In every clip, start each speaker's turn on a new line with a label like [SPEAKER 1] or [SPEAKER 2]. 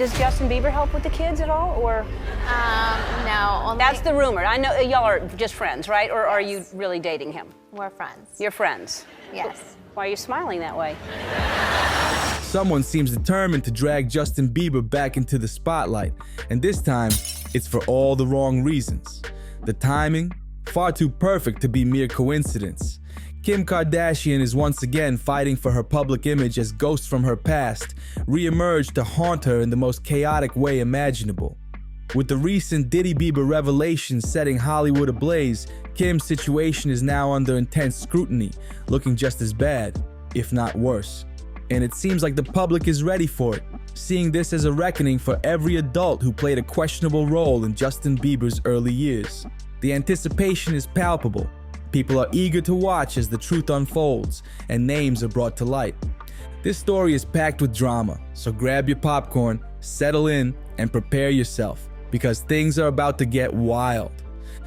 [SPEAKER 1] Does Justin Bieber help with the kids at all, or?
[SPEAKER 2] No, only...
[SPEAKER 1] That's the rumor. I know y'all are just friends, right? Or are you really dating him?
[SPEAKER 2] We're friends.
[SPEAKER 1] You're friends?
[SPEAKER 2] Yes.
[SPEAKER 1] Why are you smiling that way?
[SPEAKER 3] Someone seems determined to drag Justin Bieber back into the spotlight, and this time, it's for all the wrong reasons. The timing, far too perfect to be mere coincidence. Kim Kardashian is once again fighting for her public image as ghosts from her past re-emerge to haunt her in the most chaotic way imaginable. With the recent Diddy Bieber revelations setting Hollywood ablaze, Kim's situation is now under intense scrutiny, looking just as bad, if not worse. And it seems like the public is ready for it, seeing this as a reckoning for every adult who played a questionable role in Justin Bieber's early years. The anticipation is palpable. People are eager to watch as the truth unfolds and names are brought to light. This story is packed with drama, so grab your popcorn, settle in, and prepare yourself, because things are about to get wild.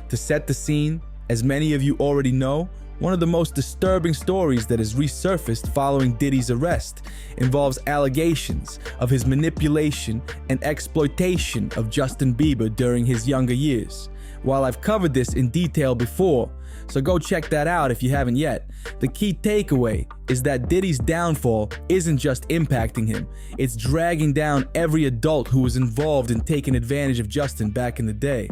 [SPEAKER 3] To set the scene, as many of you already know, one of the most disturbing stories that has resurfaced following Diddy's arrest involves allegations of his manipulation and exploitation of Justin Bieber during his younger years. While I've covered this in detail before, so go check that out if you haven't yet, the key takeaway is that Diddy's downfall isn't just impacting him, it's dragging down every adult who was involved in taking advantage of Justin back in the day.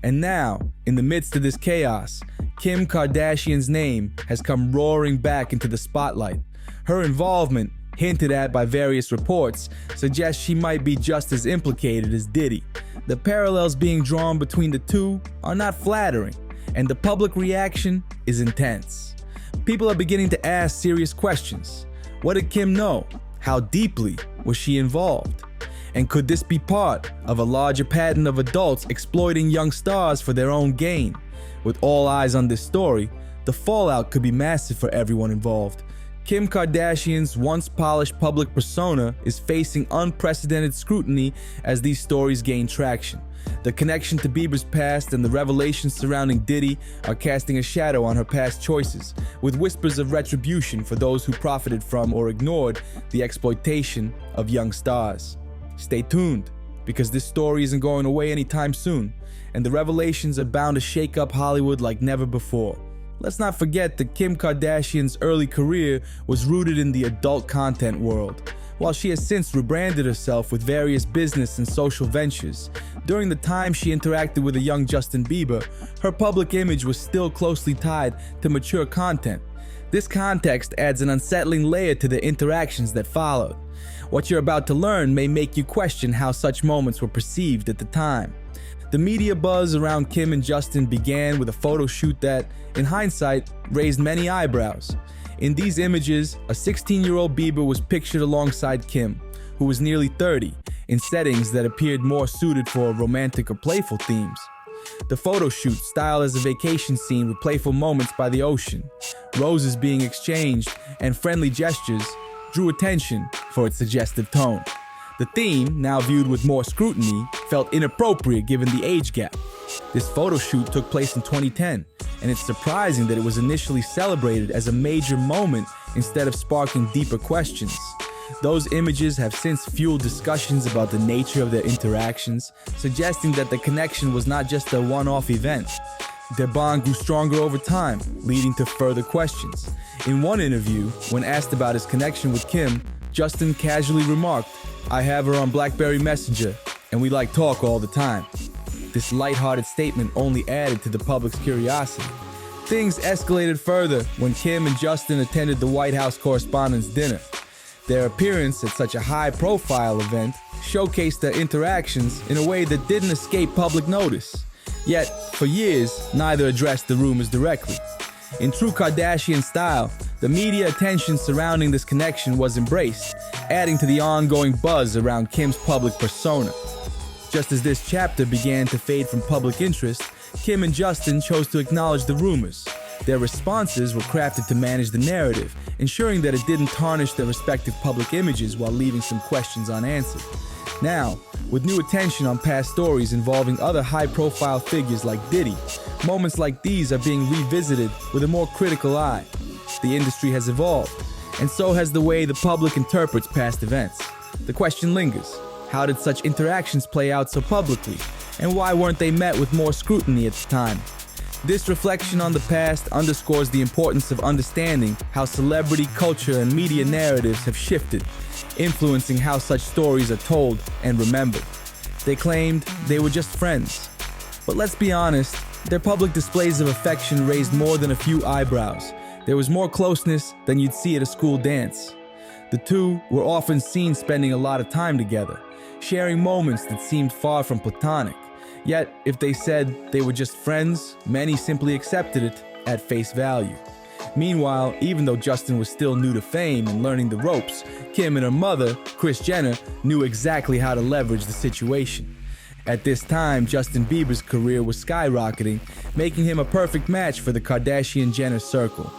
[SPEAKER 3] And now, in the midst of this chaos, Kim Kardashian's name has come roaring back into the spotlight. Her involvement, hinted at by various reports, suggests she might be just as implicated as Diddy. The parallels being drawn between the two are not flattering, and the public reaction is intense. People are beginning to ask serious questions. What did Kim know? How deeply was she involved? And could this be part of a larger pattern of adults exploiting young stars for their own gain? With all eyes on this story, the fallout could be massive for everyone involved. Kim Kardashian's once polished public persona is facing unprecedented scrutiny as these stories gain traction. The connection to Bieber's past and the revelations surrounding Diddy are casting a shadow on her past choices, with whispers of retribution for those who profited from or ignored the exploitation of young stars. Stay tuned, because this story isn't going away anytime soon, and the revelations are bound to shake up Hollywood like never before. Let's not forget that Kim Kardashian's early career was rooted in the adult content world. While she has since rebranded herself with various business and social ventures, during the time she interacted with a young Justin Bieber, her public image was still closely tied to mature content. This context adds an unsettling layer to the interactions that followed. What you're about to learn may make you question how such moments were perceived at the time. The media buzz around Kim and Justin began with a photo shoot that, in hindsight, raised many eyebrows. In these images, a 16-year-old Bieber was pictured alongside Kim, who was nearly 30, in settings that appeared more suited for romantic or playful themes. The photo shoot, styled as a vacation scene with playful moments by the ocean, roses being exchanged, and friendly gestures, drew attention for its suggestive tone. The theme, now viewed with more scrutiny, felt inappropriate given the age gap. This photo shoot took place in 2010, and it's surprising that it was initially celebrated as a major moment instead of sparking deeper questions. Those images have since fueled discussions about the nature of their interactions, suggesting that the connection was not just a one-off event. Their bond grew stronger over time, leading to further questions. In one interview, when asked about his connection with Kim, Justin casually remarked, "I have her on BlackBerry Messenger, and we like talk all the time." This lighthearted statement only added to the public's curiosity. Things escalated further when Kim and Justin attended the White House Correspondents' Dinner. Their appearance at such a high-profile event showcased their interactions in a way that didn't escape public notice. Yet, for years, neither addressed the rumors directly. In true Kardashian style, the media attention surrounding this connection was embraced, adding to the ongoing buzz around Kim's public persona. Just as this chapter began to fade from public interest, Kim and Justin chose to acknowledge the rumors. Their responses were crafted to manage the narrative, ensuring that it didn't tarnish their respective public images while leaving some questions unanswered. Now, with new attention on past stories involving other high-profile figures like Diddy, moments like these are being revisited with a more critical eye. The industry has evolved, and so has the way the public interprets past events. The question lingers: How did such interactions play out so publicly? And why weren't they met with more scrutiny at the time? This reflection on the past underscores the importance of understanding how celebrity culture and media narratives have shifted, influencing how such stories are told and remembered. They claimed they were just friends. But let's be honest, their public displays of affection raised more than a few eyebrows. There was more closeness than you'd see at a school dance. The two were often seen spending a lot of time together, sharing moments that seemed far from platonic. Yet, if they said they were just friends, many simply accepted it at face value. Meanwhile, even though Justin was still new to fame and learning the ropes, Kim and her mother, Kris Jenner, knew exactly how to leverage the situation. At this time, Justin Bieber's career was skyrocketing, making him a perfect match for the Kardashian-Jenner circle.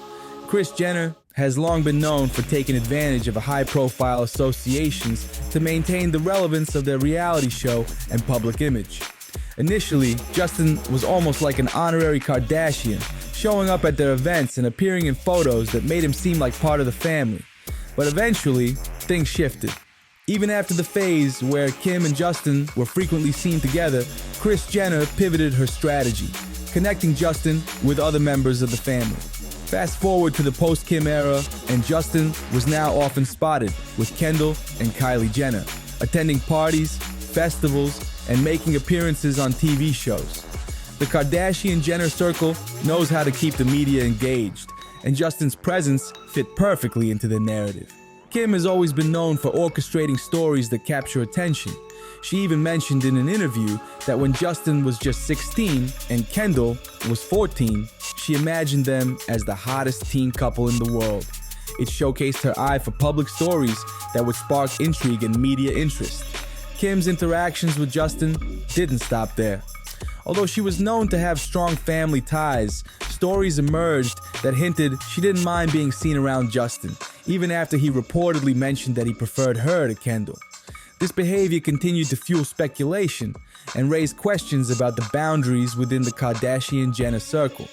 [SPEAKER 3] Kris Jenner has long been known for taking advantage of high-profile associations to maintain the relevance of their reality show and public image. Initially, Justin was almost like an honorary Kardashian, showing up at their events and appearing in photos that made him seem like part of the family. But eventually, things shifted. Even after the phase where Kim and Justin were frequently seen together, Kris Jenner pivoted her strategy, connecting Justin with other members of the family. Fast forward to the post-Kim era, and Justin was now often spotted with Kendall and Kylie Jenner, attending parties, festivals, and making appearances on TV shows. The Kardashian-Jenner circle knows how to keep the media engaged, and Justin's presence fit perfectly into the narrative. Kim has always been known for orchestrating stories that capture attention. She even mentioned in an interview that when Justin was just 16 and Kendall was 14, she imagined them as the hottest teen couple in the world. It showcased her eye for public stories that would spark intrigue and media interest. Kim's interactions with Justin didn't stop there. Although she was known to have strong family ties, stories emerged that hinted she didn't mind being seen around Justin, even after he reportedly mentioned that he preferred her to Kendall. This behavior continued to fuel speculation and raise questions about the boundaries within the Kardashian-Jenner circle.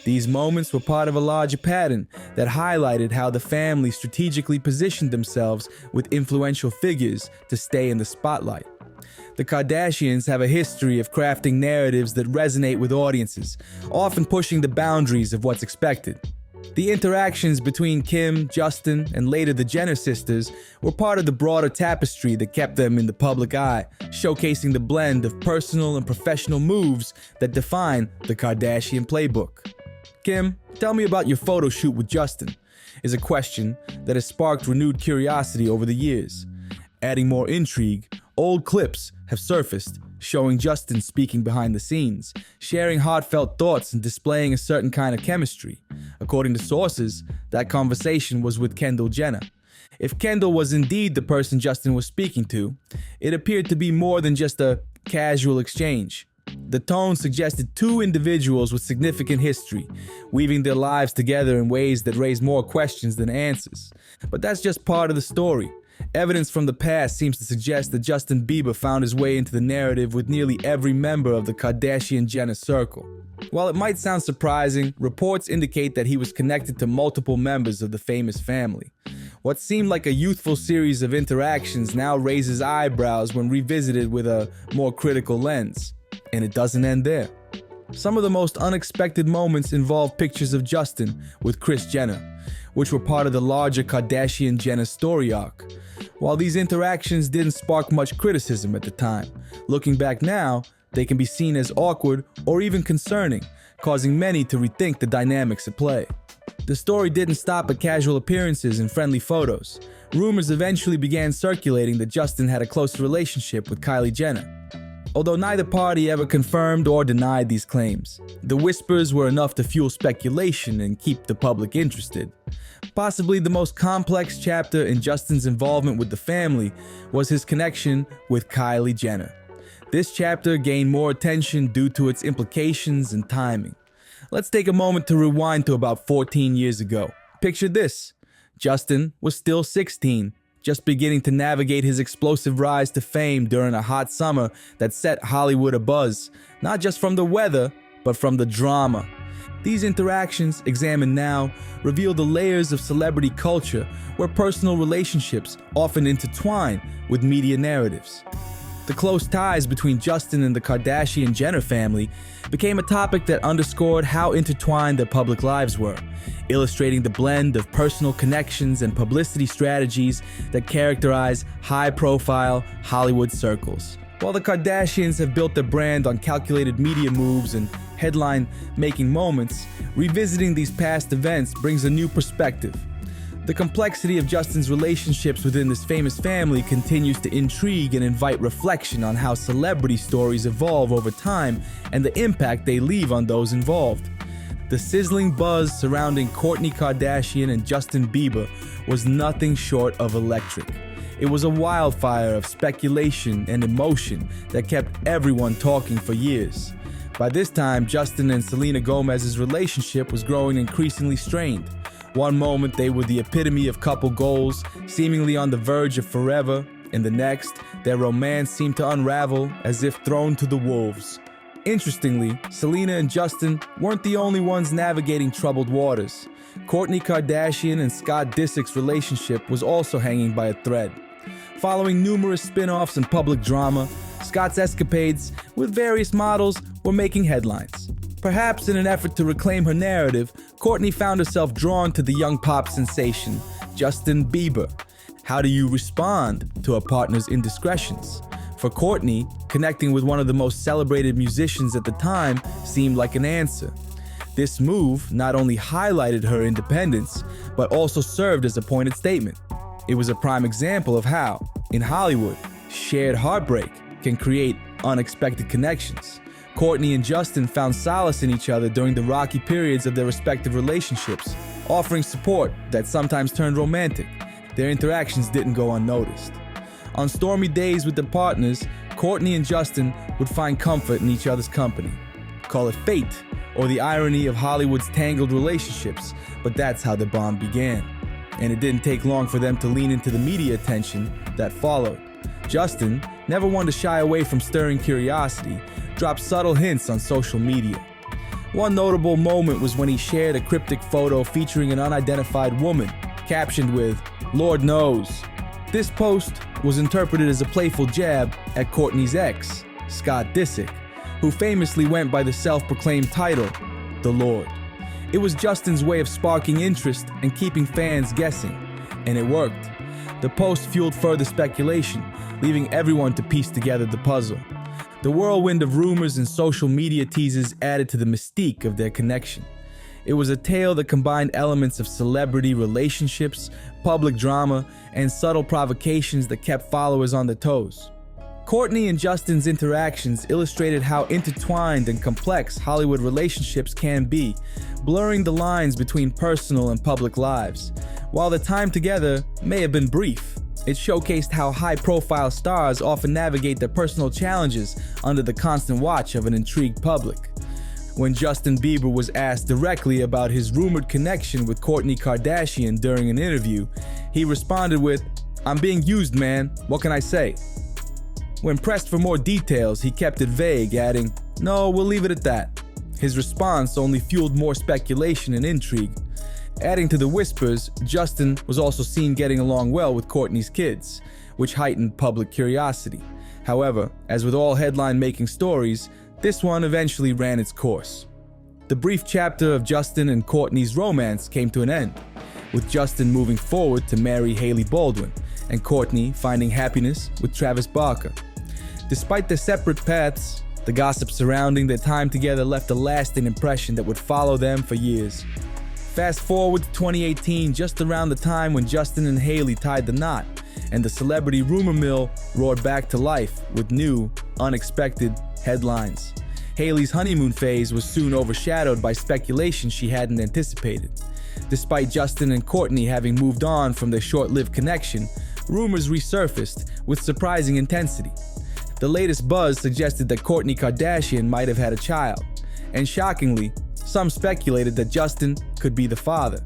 [SPEAKER 3] These moments were part of a larger pattern that highlighted how the family strategically positioned themselves with influential figures to stay in the spotlight. The Kardashians have a history of crafting narratives that resonate with audiences, often pushing the boundaries of what's expected. The interactions between Kim, Justin, and later the Jenner sisters were part of the broader tapestry that kept them in the public eye, showcasing the blend of personal and professional moves that define the Kardashian playbook. Kim, tell me about your photo shoot with Justin, is a question that has sparked renewed curiosity over the years. Adding more intrigue, old clips have surfaced, showing Justin speaking behind the scenes, sharing heartfelt thoughts and displaying a certain kind of chemistry. According to sources, that conversation was with Kendall Jenner. If Kendall was indeed the person Justin was speaking to, it appeared to be more than just a casual exchange. The tone suggested two individuals with significant history, weaving their lives together in ways that raise more questions than answers. But that's just part of the story. Evidence from the past seems to suggest that Justin Bieber found his way into the narrative with nearly every member of the Kardashian-Jenner circle. While it might sound surprising, reports indicate that he was connected to multiple members of the famous family. What seemed like a youthful series of interactions now raises eyebrows when revisited with a more critical lens. And it doesn't end there. Some of the most unexpected moments involve pictures of Justin with Kris Jenner, which were part of the larger Kardashian-Jenner story arc. While these interactions didn't spark much criticism at the time, looking back now, they can be seen as awkward or even concerning, causing many to rethink the dynamics at play. The story didn't stop at casual appearances and friendly photos. Rumors eventually began circulating that Justin had a close relationship with Kylie Jenner. Although neither party ever confirmed or denied these claims, the whispers were enough to fuel speculation and keep the public interested. Possibly the most complex chapter in Justin's involvement with the family was his connection with Kylie Jenner. This chapter gained more attention due to its implications and timing. Let's take a moment to rewind to about 14 years ago. Picture this. Justin was still 16, just beginning to navigate his explosive rise to fame during a hot summer that set Hollywood abuzz, not just from the weather, but from the drama. These interactions, examined now, reveal the layers of celebrity culture where personal relationships often intertwine with media narratives. The close ties between Justin and the Kardashian-Jenner family became a topic that underscored how intertwined their public lives were, illustrating the blend of personal connections and publicity strategies that characterize high-profile Hollywood circles. While the Kardashians have built their brand on calculated media moves and headline-making moments, revisiting these past events brings a new perspective. The complexity of Justin's relationships within this famous family continues to intrigue and invite reflection on how celebrity stories evolve over time and the impact they leave on those involved. The sizzling buzz surrounding Kourtney Kardashian and Justin Bieber was nothing short of electric. It was a wildfire of speculation and emotion that kept everyone talking for years. By this time, Justin and Selena Gomez's relationship was growing increasingly strained. One moment they were the epitome of couple goals, seemingly on the verge of forever. In the next, their romance seemed to unravel as if thrown to the wolves. Interestingly, Selena and Justin weren't the only ones navigating troubled waters. Kourtney Kardashian and Scott Disick's relationship was also hanging by a thread. Following numerous spin-offs and public drama, Scott's escapades with various models were making headlines. Perhaps in an effort to reclaim her narrative, Kourtney found herself drawn to the young pop sensation, Justin Bieber. How do you respond to a partner's indiscretions? For Kourtney, connecting with one of the most celebrated musicians at the time seemed like an answer. This move not only highlighted her independence, but also served as a pointed statement. It was a prime example of how, in Hollywood, shared heartbreak can create unexpected connections. Kourtney and Justin found solace in each other during the rocky periods of their respective relationships, offering support that sometimes turned romantic. Their interactions didn't go unnoticed. On stormy days with their partners, Kourtney and Justin would find comfort in each other's company. Call it fate or the irony of Hollywood's tangled relationships, but that's how the bond began. And it didn't take long for them to lean into the media attention that followed. Justin, never one to shy away from stirring curiosity, dropped subtle hints on social media. One notable moment was when he shared a cryptic photo featuring an unidentified woman, captioned with, "Lord knows." This post was interpreted as a playful jab at Kourtney's ex, Scott Disick, who famously went by the self-proclaimed title, The Lord. It was Justin's way of sparking interest and keeping fans guessing, and it worked. The post fueled further speculation, leaving everyone to piece together the puzzle. The whirlwind of rumors and social media teases added to the mystique of their connection. It was a tale that combined elements of celebrity relationships, public drama, and subtle provocations that kept followers on their toes. Kourtney and Justin's interactions illustrated how intertwined and complex Hollywood relationships can be, blurring the lines between personal and public lives. While the time together may have been brief, it showcased how high-profile stars often navigate their personal challenges under the constant watch of an intrigued public. When Justin Bieber was asked directly about his rumored connection with Kourtney Kardashian during an interview, he responded with, "I'm being used, man. What can I say?" When pressed for more details, he kept it vague, adding, "No, we'll leave it at that." His response only fueled more speculation and intrigue. Adding to the whispers, Justin was also seen getting along well with Kourtney's kids, which heightened public curiosity. However, as with all headline-making stories, this one eventually ran its course. The brief chapter of Justin and Kourtney's romance came to an end, with Justin moving forward to marry Hailey Baldwin, and Kourtney finding happiness with Travis Barker. Despite their separate paths, the gossip surrounding their time together left a lasting impression that would follow them for years. Fast forward to 2018, just around the time when Justin and Hailey tied the knot, and the celebrity rumor mill roared back to life with new, unexpected headlines. Hailey's honeymoon phase was soon overshadowed by speculation she hadn't anticipated. Despite Justin and Kourtney having moved on from their short-lived connection, rumors resurfaced with surprising intensity. The latest buzz suggested that Kourtney Kardashian might have had a child, and shockingly, some speculated that Justin could be the father.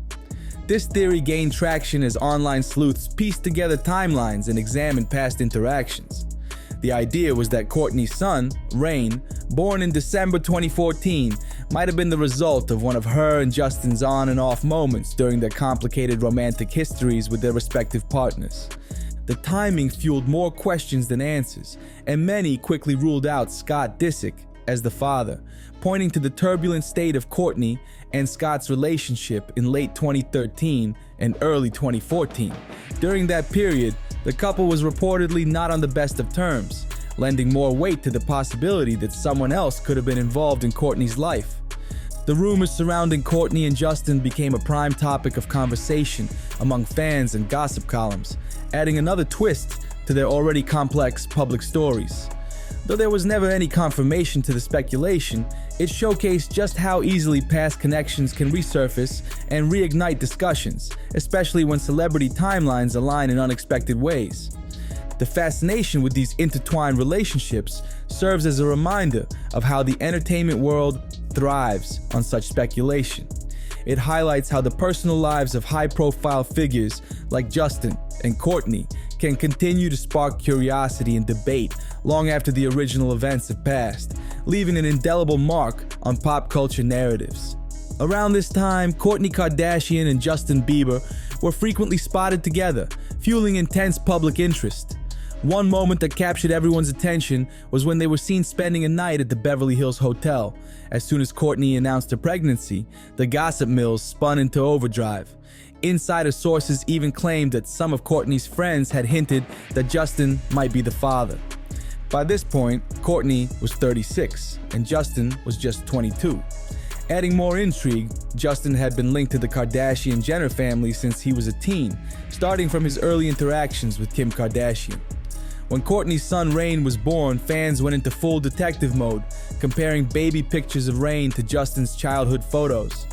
[SPEAKER 3] This theory gained traction as online sleuths pieced together timelines and examined past interactions. The idea was that Kourtney's son, Rain, born in December 2014, might have been the result of one of her and Justin's on and off moments during their complicated romantic histories with their respective partners. The timing fueled more questions than answers, and many quickly ruled out Scott Disick as the father, pointing to the turbulent state of Kourtney and Scott's relationship in late 2013 and early 2014. During that period, the couple was reportedly not on the best of terms, lending more weight to the possibility that someone else could have been involved in Kourtney's life. The rumors surrounding Kourtney and Justin became a prime topic of conversation among fans and gossip columns, adding another twist to their already complex public stories. Though there was never any confirmation to the speculation, it showcased just how easily past connections can resurface and reignite discussions, especially when celebrity timelines align in unexpected ways. The fascination with these intertwined relationships serves as a reminder of how the entertainment world thrives on such speculation. It highlights how the personal lives of high-profile figures like Justin and Kourtney can continue to spark curiosity and debate long after the original events have passed, leaving an indelible mark on pop culture narratives. Around this time, Kourtney Kardashian and Justin Bieber were frequently spotted together, fueling intense public interest. One moment that captured everyone's attention was when they were seen spending a night at the Beverly Hills Hotel. As soon as Kourtney announced her pregnancy, the gossip mills spun into overdrive. Insider sources even claimed that some of Kourtney's friends had hinted that Justin might be the father. By this point, Kourtney was 36 and Justin was just 22. Adding more intrigue, Justin had been linked to the Kardashian-Jenner family since he was a teen, starting from his early interactions with Kim Kardashian. When Kourtney's son Reign was born, fans went into full detective mode, comparing baby pictures of Reign to Justin's childhood photos.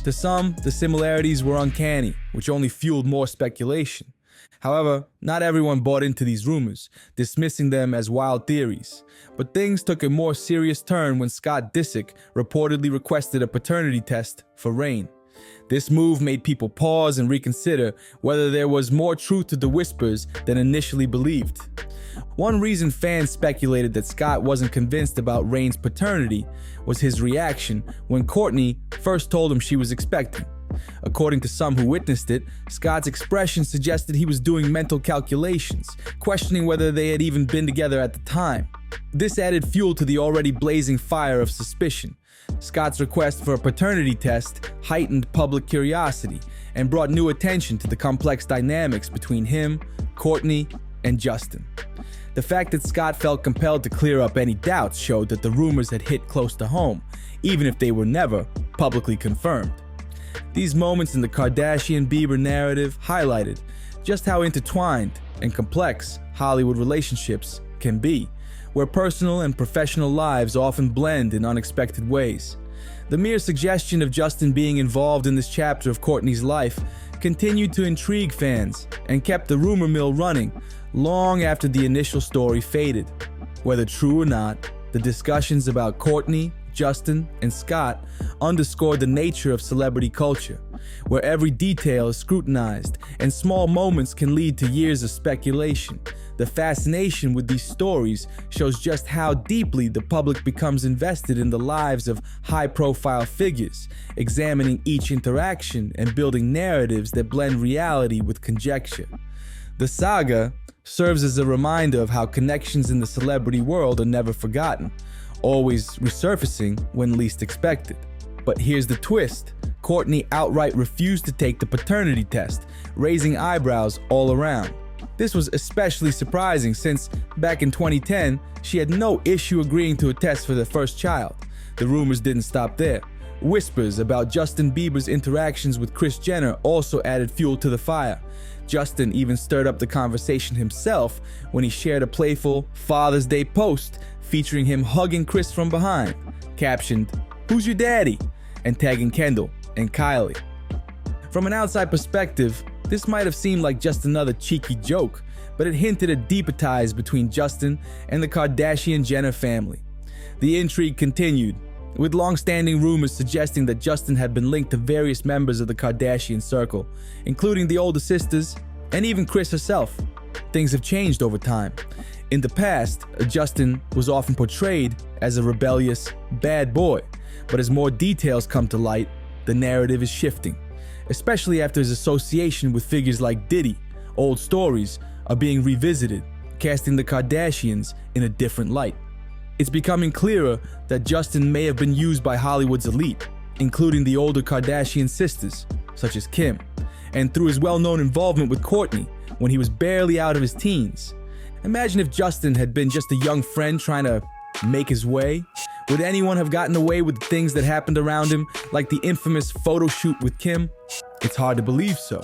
[SPEAKER 3] To some, the similarities were uncanny, which only fueled more speculation. However, not everyone bought into these rumors, dismissing them as wild theories. But things took a more serious turn when Scott Disick reportedly requested a paternity test for Reign. This move made people pause and reconsider whether there was more truth to the whispers than initially believed. One reason fans speculated that Scott wasn't convinced about Reign's paternity was his reaction when Kourtney first told him she was expecting. According to some who witnessed it, Scott's expression suggested he was doing mental calculations, questioning whether they had even been together at the time. This added fuel to the already blazing fire of suspicion. Scott's request for a paternity test heightened public curiosity and brought new attention to the complex dynamics between him, Kourtney, and Justin. The fact that Scott felt compelled to clear up any doubts showed that the rumors had hit close to home, even if they were never publicly confirmed. These moments in the Kardashian-Bieber narrative highlighted just how intertwined and complex Hollywood relationships can be, where personal and professional lives often blend in unexpected ways. The mere suggestion of Justin being involved in this chapter of Kourtney's life continued to intrigue fans and kept the rumor mill running long after the initial story faded. Whether true or not, the discussions about Kourtney, Justin, and Scott underscored the nature of celebrity culture, where every detail is scrutinized and small moments can lead to years of speculation. The fascination with these stories shows just how deeply the public becomes invested in the lives of high-profile figures, examining each interaction and building narratives that blend reality with conjecture. The saga serves as a reminder of how connections in the celebrity world are never forgotten, always resurfacing when least expected. But here's the twist. Kourtney outright refused to take the paternity test, raising eyebrows all around. This was especially surprising since, back in 2010, she had no issue agreeing to a test for their first child. The rumors didn't stop there. Whispers about Justin Bieber's interactions with Kris Jenner also added fuel to the fire. Justin even stirred up the conversation himself when he shared a playful Father's Day post featuring him hugging Kris from behind, captioned, "Who's your daddy?" and tagging Kendall and Kylie. From an outside perspective, this might have seemed like just another cheeky joke, but it hinted at deeper ties between Justin and the Kardashian-Jenner family. The intrigue continued, with long-standing rumors suggesting that Justin had been linked to various members of the Kardashian circle, including the older sisters and even Kris herself. Things have changed over time. In the past, Justin was often portrayed as a rebellious, bad boy, But as more details come to light, the narrative is shifting, especially after his association with figures like Diddy. Old stories are being revisited, casting the Kardashians in a different light. It's becoming clearer that Justin may have been used by Hollywood's elite, including the older Kardashian sisters, such as Kim, and through his well-known involvement with Kourtney when he was barely out of his teens. Imagine if Justin had been just a young friend trying to make his way. Would anyone have gotten away with the things that happened around him, like the infamous photo shoot with Kim? It's hard to believe so.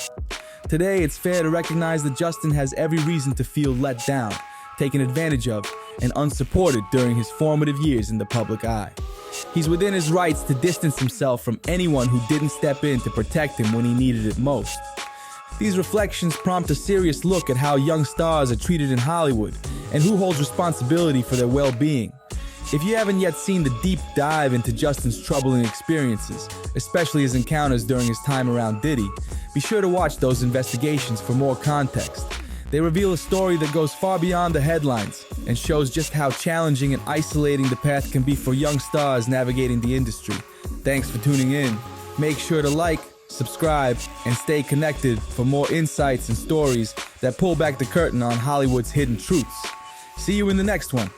[SPEAKER 3] Today, it's fair to recognize that Justin has every reason to feel let down, taken advantage of, and unsupported during his formative years in the public eye. He's within his rights to distance himself from anyone who didn't step in to protect him when he needed it most. These reflections prompt a serious look at how young stars are treated in Hollywood and who holds responsibility for their well-being. If you haven't yet seen the deep dive into Justin's troubling experiences, especially his encounters during his time around Diddy, be sure to watch those investigations for more context. They reveal a story that goes far beyond the headlines and shows just how challenging and isolating the path can be for young stars navigating the industry. Thanks for tuning in. Make sure to like, subscribe, and stay connected for more insights and stories that pull back the curtain on Hollywood's hidden truths. See you in the next one.